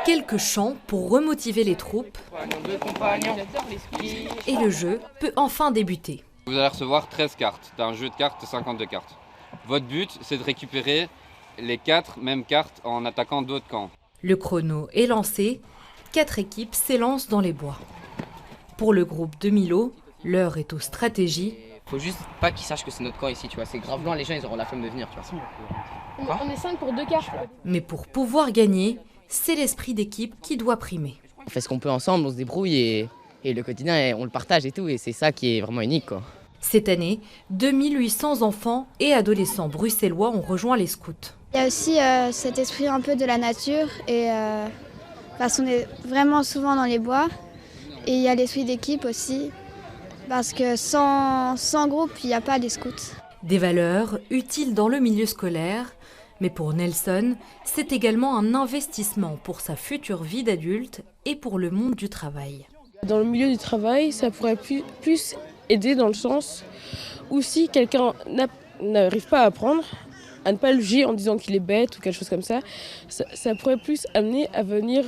Quelques chants pour remotiver les troupes et le jeu peut enfin débuter. Vous allez recevoir 13 cartes. C'est un jeu de cartes, 52 cartes. Votre but, c'est de récupérer les 4 mêmes cartes en attaquant d'autres camps. Le chrono est lancé, 4 équipes s'élancent dans les bois. Pour le groupe de Milo, l'heure est aux stratégies. Faut juste pas qu'ils sachent que c'est notre camp ici, tu vois. C'est grave loin, les gens ils auront la flemme de venir, tu vois. On est 5 pour 2 cartes. Mais pour pouvoir gagner, c'est l'esprit d'équipe qui doit primer. On fait ce qu'on peut ensemble, on se débrouille et le quotidien on le partage et tout. Et c'est ça qui est vraiment unique, quoi. Cette année, 2800 enfants et adolescents bruxellois ont rejoint les scouts. Il y a aussi cet esprit un peu de la nature et parce qu'on est vraiment souvent dans les bois. Et il y a l'esprit d'équipe aussi, parce que sans groupe, il n'y a pas les scouts. Des valeurs utiles dans le milieu scolaire, mais pour Nelson, c'est également un investissement pour sa future vie d'adulte et pour le monde du travail. Dans le milieu du travail, ça pourrait plus aider dans le sens où si quelqu'un n'arrive pas à apprendre, à ne pas le juger en disant qu'il est bête ou quelque chose comme ça, ça pourrait plus amener à venir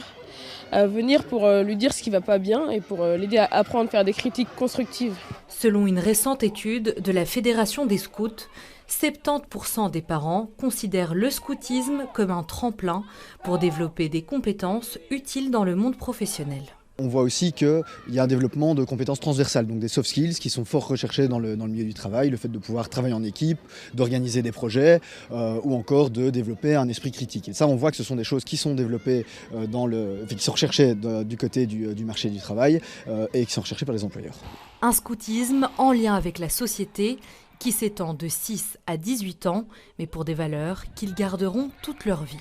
pour lui dire ce qui ne va pas bien et pour l'aider à apprendre à faire des critiques constructives. Selon une récente étude de la Fédération des scouts, 70% des parents considèrent le scoutisme comme un tremplin pour développer des compétences utiles dans le monde professionnel. On voit aussi qu'il y a un développement de compétences transversales, donc des soft skills qui sont fort recherchés dans le milieu du travail, le fait de pouvoir travailler en équipe, d'organiser des projets ou encore de développer un esprit critique. Et ça, on voit que ce sont des choses qui sont développées, qui sont recherchées du côté du marché du travail et qui sont recherchées par les employeurs. Un scoutisme en lien avec la société qui s'étend de 6 à 18 ans, mais pour des valeurs qu'ils garderont toute leur vie.